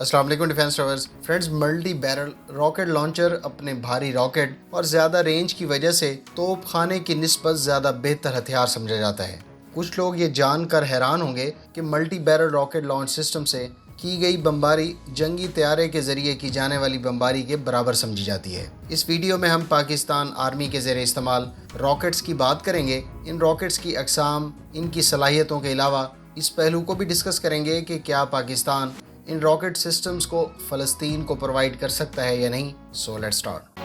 السلام علیکم defence lovers friends, multi barrel rocket launcher اپنے بھاری راکٹ اور زیادہ رینج کی وجہ سے توپ خانے کی نسبت زیادہ بہتر ہتھیار سمجھا جاتا ہے۔ کچھ لوگ یہ جان کر حیران ہوں گے کہ multi barrel rocket launch system سے کی گئی بمباری جنگی طیارے کے ذریعے کی جانے والی بمباری کے برابر سمجھی جاتی ہے۔ اس ویڈیو میں ہم پاکستان آرمی کے زیر استعمال راکٹس کی بات کریں گے۔ ان راکٹس کی اقسام، ان کی صلاحیتوں کے علاوہ اس پہلو کو بھی ڈسکس کریں گے کہ کیا پاکستان ان راکٹ سسٹمز کو فلسطین کو پرووائڈ کر سکتا ہے یا نہیں۔ So let's start.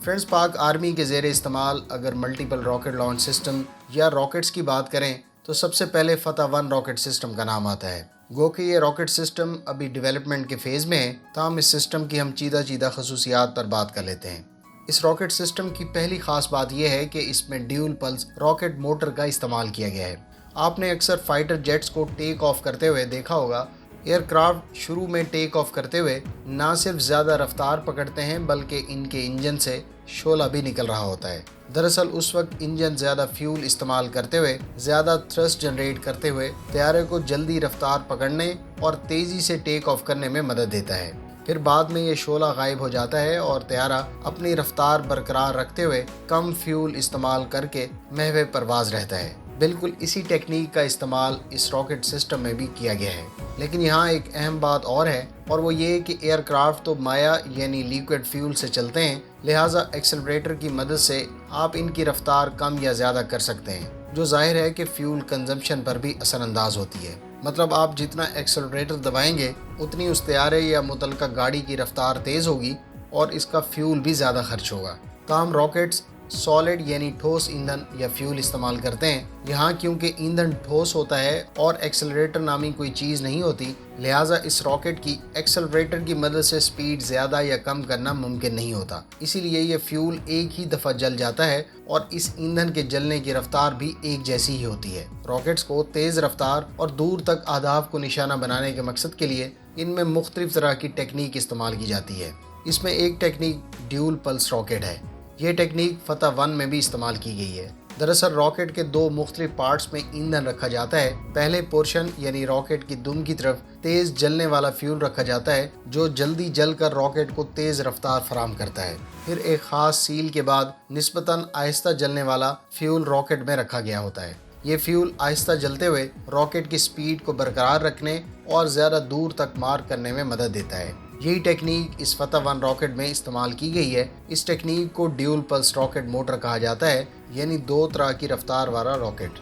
فرینڈز، پاک آرمی کے زیر استعمال اگر ملٹیپل راکٹ لانچ سسٹم یا راکٹس کی بات کریں تو سب سے پہلے فتح 1 راکٹ سسٹم کا نام آتا ہے۔ گو کہ یہ راکٹ سسٹم ابھی ڈیولپمنٹ کے فیز میں ہے، تاہم اس سسٹم کی ہم چیدہ خصوصیات پر بات کر لیتے ہیں۔ اس راکٹ سسٹم کی پہلی خاص بات یہ ہے کہ اس میں ڈیول پلس راکٹ موٹر کا استعمال کیا گیا ہے۔ آپ نے اکثر فائٹر جیٹس کو ٹیک آف کرتے ہوئے دیکھا ہوگا۔ ایئر کرافٹ شروع میں ٹیک آف کرتے ہوئے نہ صرف زیادہ رفتار پکڑتے ہیں بلکہ ان کے انجن سے شعلہ بھی نکل رہا ہوتا ہے۔ دراصل اس وقت انجن زیادہ فیول استعمال کرتے ہوئے، زیادہ تھرسٹ جنریٹ کرتے ہوئے طیارے کو جلدی رفتار پکڑنے اور تیزی سے ٹیک آف کرنے میں مدد دیتا ہے۔ پھر بعد میں یہ شعلہ غائب ہو جاتا ہے اور طیارہ اپنی رفتار برقرار رکھتے ہوئے کم فیول استعمال کر کے محو پرواز رہتا ہے۔ بالکل اسی ٹیکنیک کا استعمال اس راکٹ سسٹم میں بھی کیا گیا ہے۔ لیکن یہاں ایک اہم بات اور ہے، اور وہ یہ کہ ایئر کرافٹ تو مائع یعنی لیکوڈ فیول سے چلتے ہیں، لہٰذا ایکسلریٹر کی مدد سے آپ ان کی رفتار کم یا زیادہ کر سکتے ہیں، جو ظاہر ہے کہ فیول کنزمپشن پر بھی اثر انداز ہوتی ہے۔ مطلب آپ جتنا ایکسلریٹر دبائیں گے اتنی اس طیارے یا متعلقہ گاڑی کی رفتار تیز ہوگی اور اس کا فیول بھی زیادہ خرچ ہوگا۔ تاہم راکٹس سالڈ یعنی ٹھوس ایندھن یا فیول استعمال کرتے ہیں۔ یہاں کیونکہ ایندھن ٹھوس ہوتا ہے اور ایکسلریٹر نامی کوئی چیز نہیں ہوتی، لہٰذا اس راکٹ کی ایکسلریٹر کی مدد سے سپیڈ زیادہ یا کم کرنا ممکن نہیں ہوتا۔ اسی لیے یہ فیول ایک ہی دفعہ جل جاتا ہے اور اس ایندھن کے جلنے کی رفتار بھی ایک جیسی ہی ہوتی ہے۔ راکٹس کو تیز رفتار اور دور تک اہداف کو نشانہ بنانے کے مقصد کے لیے ان میں مختلف طرح کی ٹیکنیک استعمال کی جاتی ہے۔ اس میں ایک ٹیکنیک ڈیول پلس راکٹ ہے۔ یہ ٹیکنیک فتح 1 میں بھی استعمال کی گئی ہے۔ دراصل راکٹ کے دو مختلف پارٹس میں ایندھن رکھا جاتا ہے۔ پہلے پورشن یعنی راکٹ کی دم کی طرف تیز جلنے والا فیول رکھا جاتا ہے، جو جلدی جل کر راکٹ کو تیز رفتار فراہم کرتا ہے۔ پھر ایک خاص سیل کے بعد نسبتاً آہستہ جلنے والا فیول راکٹ میں رکھا گیا ہوتا ہے۔ یہ فیول آہستہ جلتے ہوئے راکٹ کی سپیڈ کو برقرار رکھنے اور زیادہ دور تک مار کرنے میں مدد دیتا ہے۔ یہی ٹیکنیک اس فتح 1 راکٹ میں استعمال کی گئی ہے۔ اس ٹیکنیک کو ڈیول پلس راکٹ موٹر کہا جاتا ہے، یعنی دو طرح کی رفتار والا راکٹ۔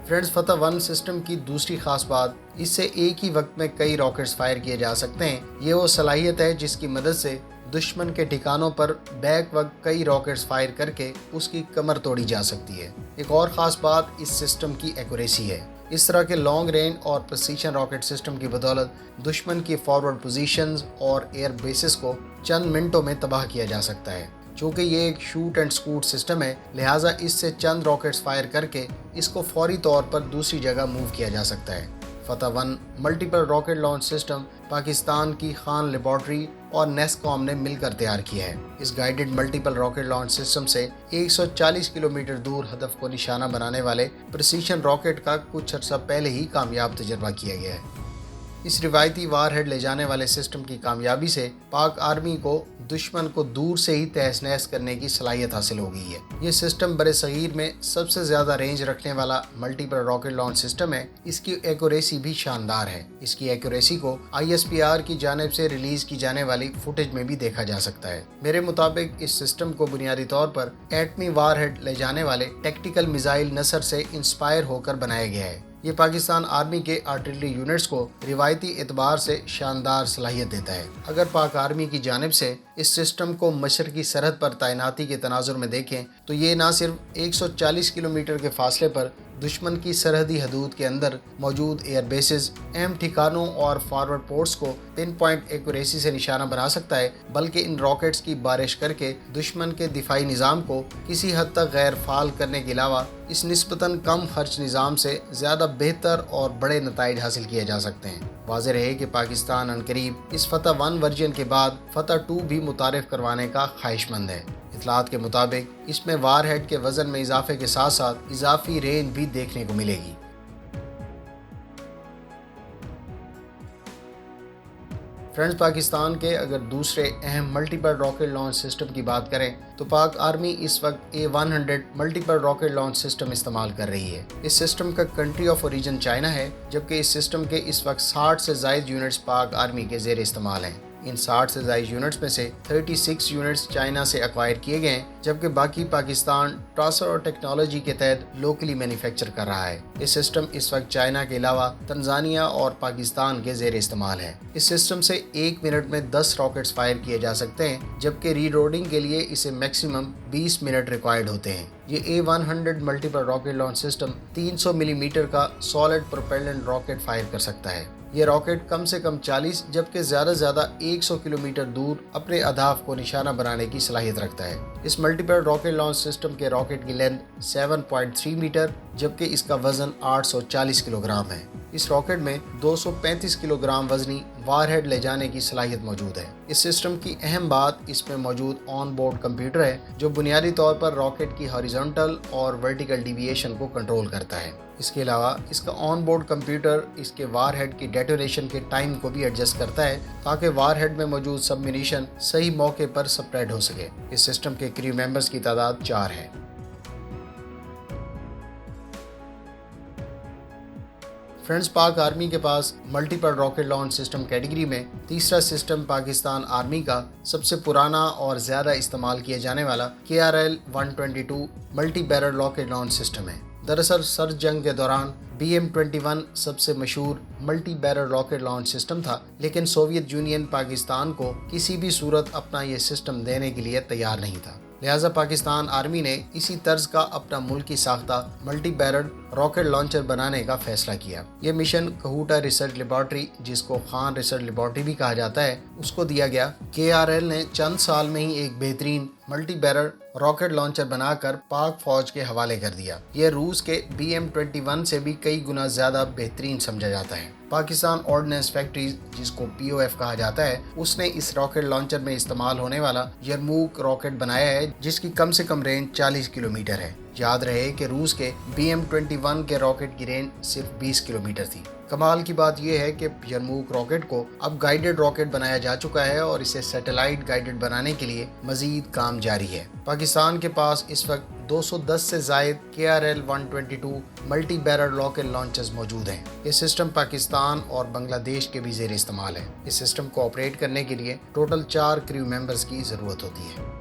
فرینڈز، فتح 1 سسٹم کی دوسری خاص بات، اس سے ایک ہی وقت میں کئی راکٹس فائر کیے جا سکتے ہیں۔ یہ وہ صلاحیت ہے جس کی مدد سے دشمن کے ٹھکانوں پر بیک وقت کئی راکٹس فائر کر کے اس کی کمر توڑی جا سکتی ہے۔ ایک اور خاص بات اس سسٹم کی ایکوریسی ہے۔ اس طرح کے لانگ رینج اور پریسیشن راکٹ سسٹم کی بدولت دشمن کی فارورڈ پوزیشنز اور ایئر بیسز کو چند منٹوں میں تباہ کیا جا سکتا ہے۔ چونکہ یہ ایک شوٹ اینڈ سکوٹ سسٹم ہے، لہٰذا اس سے چند راکٹس فائر کر کے اس کو فوری طور پر دوسری جگہ موو کیا جا سکتا ہے۔ فتح 1 multiple rocket launch system Pakistan کی خان لیبارٹری اور نیسکوم نے مل کر تیار کیا ہے۔ اس guided multiple rocket launch system سے 140 کلومیٹر دور ہدف کو نشانہ بنانے والے پریسیشن راکٹ کا کچھ عرصہ پہلے ہی کامیاب تجربہ کیا گیا ہے۔ اس روایتی وار ہیڈ لے جانے والے سسٹم کی کامیابی سے پاک آرمی کو دشمن کو دور سے ہی تہس نہس کرنے کی صلاحیت حاصل ہو گئی ہے۔ یہ سسٹم برِ صغیر میں سب سے زیادہ رینج رکھنے والا ملٹیپل راکٹ لانچ سسٹم ہے۔ اس کی ایکوریسی بھی شاندار ہے۔ اس کی ایکوریسی کو ISPR کی جانب سے ریلیز کی جانے والی فوٹیج میں بھی دیکھا جا سکتا ہے۔ میرے مطابق اس سسٹم کو بنیادی طور پر ایٹمی وار ہیڈ لے جانے والے ٹیکٹیکل میزائل نصر سے انسپائر ہو کر بنایا گیا ہے۔ یہ پاکستان آرمی کے آرٹلری یونٹس کو روایتی اعتبار سے شاندار صلاحیت دیتا ہے۔ اگر پاک آرمی کی جانب سے اس سسٹم کو مشرقی سرحد پر تعیناتی کے تناظر میں دیکھیں تو یہ نہ صرف 140 کلومیٹر کے فاصلے پر दुश्मन की सरहदी हदूद के अंदर मौजूद एयर बेसेस, अहम ठिकानों और फॉरवर्ड पोर्ट्स को पिन पॉइंट एक्यूरेसी से निशाना बना सकता है, बल्कि इन रॉकेट्स की बारिश करके दुश्मन के दिफाई निज़ाम को किसी हद तक गैर फाल करने के अलावा इस निस्बतन कम खर्च निज़ाम से ज़्यादा बेहतर और बड़े नताइज हासिल किए जा सकते हैं। वाज़ेह रहे कि पाकिस्तान अनकरीब इस फतह 1 वर्जन के बाद फतह 2 भी मुतारिफ करवाने का ख्वाहिशमंद है। इतलात के मुताबिक इसमें वार हेड के वज़न में इजाफे के साथ साथ इजाफी रेंज भी देखने को मिलेगी। फ्रेंड्स, पाकिस्तान के अगर दूसरे अहम मल्टीपल रॉकेट लॉन्च सिस्टम की बात करें तो पाक आर्मी इस वक्त A100 multiple rocket launch system इस्तेमाल कर रही है। इस सिस्टम का कंट्री ऑफ ओरिजिन चाइना है, जबकि इस सिस्टम के इस वक्त 60 से ज़ायद यूनिट्स पाक आर्मी के ज़ेर इस्तेमाल हैं। इन 60 से ज़ायद यूनिट्स में से 36 यूनिट्स चाइना से एक्वायर किए गए हैं, जबकि बाकी पाकिस्तान ट्रांसफर और टेक्नोलॉजी के तहत लोकली मैन्युफैक्चर कर रहा है। ये सिस्टम इस वक्त चाइना के अलावा तंजानिया और पाकिस्तान के ज़ेर इस्तेमाल है। इस सिस्टम से 1 मिनट में 10 रॉकेट्स फायर किए जा सकते हैं, जबकि रीलोडिंग के लिए इसे मैक्सिमम 20 मिनट रिक्वायर्ड होते हैं। ये A100 multiple rocket launch system 300 millimetre का सॉलिड प्रोपेलेंट रॉकेट फायर कर सकता है। ये रॉकेट कम से कम 40 जबकि ज़्यादा 100 किलोमीटर दूर अपने अहदाफ को निशाना बनाने की सलाहियत रखता है। इस मल्टीपल रॉकेट लॉन्च सिस्टम के रॉकेट की लेंथ 7.3 मीटर जबकि इसका वज़न 840 किलोग्राम है। इस रॉकेट में 235 किलोग्राम वजनी वारहेड ले जाने की सलाहियत मौजूद है। इस सिस्टम की अहम बात इसमें मौजूद ऑन बोर्ड कंप्यूटर है, जो बुनियादी तौर पर रॉकेट की हॉरिजॉन्टल और वर्टिकल डिविएशन को कंट्रोल करता है। इसके अलावा इसका ऑन बोर्ड कंप्यूटर इसके वारहेड की डेटोनेशन के टाइम को भी एडजस्ट करता है, ताकि वारहेड में मौजूद सबमिशन सही मौके पर स्प्रेड हो सके। इस सिस्टम के क्रू मेंबर्स की तादाद 4 है। फ्रेंड्स, पाक आर्मी के पास multiple rocket launch system category में तीसरा सिस्टम पाकिस्तान आर्मी का सबसे पुराना और ज़्यादा इस्तेमाल किए जाने वाला KRL-122 multi barrel rocket launch system है। दरअसल सर्द जंग के दौरान BM-21 सबसे मशहूर multi barrel rocket launch system था, लेकिन सोवियत यूनियन पाकिस्तान को किसी भी सूरत अपना ये सिस्टम देने के लिए तैयार नहीं था। लिहाजा पाकिस्तान आर्मी ने इसी तर्ज का अपना मुल्की साख्ता मल्टी बैरल रॉकेट लॉन्चर बनाने का फैसला किया। ये मिशन कहूटा रिसर्च लेबॉर्ट्री, जिसको खान रिसर्च लेबॉर्ट्री भी कहा जाता है, उसको दिया गया। KRL ने चंद साल में ही एक बेहतरीन मल्टी बैरल रॉकेट लॉन्चर बनाकर पाक फौज के हवाले कर दिया। यह रूस के BM-21 से भी कई गुना ज़्यादा बेहतरीन समझा जाता है। पाकिस्तान ऑर्डिनेंस फैक्ट्री, जिसको POF कहा जाता है, उसने इस रॉकेट लॉन्चर में इस्तेमाल होने वाला यरमूक रॉकेट बनाया है, जिसकी कम से कम रेंज 40 किलोमीटर है। याद रहे कि रूस के BM-21 के रॉकेट की रेंज सिर्फ 20 किलोमीटर थी। कमाल की बात यह है कि यरमूक रॉकेट को अब गाइडेड रॉकेट बनाया जा चुका है और इसे सैटेलाइट गाइडेड बनाने के लिए मजीद काम जारी है। पाकिस्तान के पास इस वक्त 210 से ज़ायद KRL-122 multi barrel rocket launchers मौजूद हैं। ये सिस्टम पाकिस्तान और बांग्लादेश के भी ज़ेर इस्तेमाल है। इस सिस्टम को ऑपरेट करने के लिए टोटल 4 क्रू मेंबर्स की ज़रूरत होती है।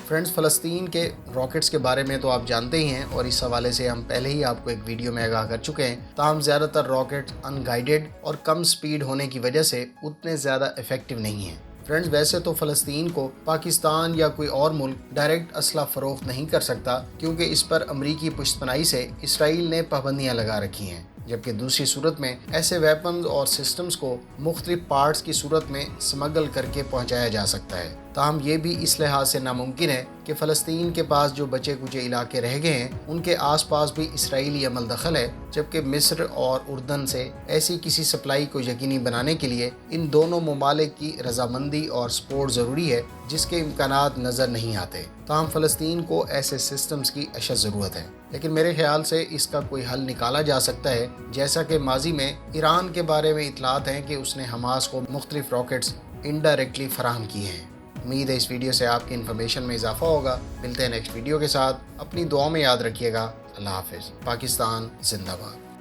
फ्रेंड्स, फ़लस्तीन के रॉकेट्स के बारे में तो आप जानते ही हैं और इस हवाले से हम पहले ही आपको एक वीडियो में आगाह कर चुके हैं। ताहम ज़्यादातर रॉकेट्स अनगाइडेड और कम स्पीड होने की वजह से उतने ज़्यादा इफ़ेक्टिव नहीं हैं। फ्रेंड्स, वैसे तो फ़लस्तीन को पाकिस्तान या कोई और मुल्क डायरेक्ट असला फ़रोख्त नहीं कर सकता, क्योंकि इस पर अमरीकी पुश्तपनाही से इसराइल ने पाबंदियाँ लगा रखी हैं, जबकि दूसरी सूरत में ऐसे वेपन्स और सिस्टम्स को मुख्तलिफ पार्ट्स की सूरत में स्मगल करके पहुँचाया जा सकता है। ताहम ये भी इस लिहाज से नामुमकिन है कि फ़लस्तीन के पास जो बचे कुचे इलाके रह गए हैं, उनके आसपास भी इसराइली अमल दखल है, जबकि मिस्र और उर्दन से ऐसी किसी सप्लाई को यकीनी बनाने के लिए इन दोनों ममालिक की रजामंदी और सपोर्ट ज़रूरी है, जिसके इम्कानात नज़र नहीं आते। ताहम फ़लस्तीन को ऐसे सिस्टम्स की अशद ज़रूरत है, लेकिन मेरे ख्याल से इसका कोई हल निकाला जा सकता है, जैसा कि माजी में ईरान के बारे में इतलात हैं कि उसने हमास को मुख्तलिफ रॉकेट्स इनडायरेक्टली फराहम किए हैं। उम्मीद है इस वीडियो से आपकी इन्फॉर्मेशन में इजाफा होगा। मिलते हैं नेक्स्ट वीडियो के साथ। अपनी दुआ में याद रखिएगा। अल्लाह हाफ़िज़। पाकिस्तान जिंदाबाद।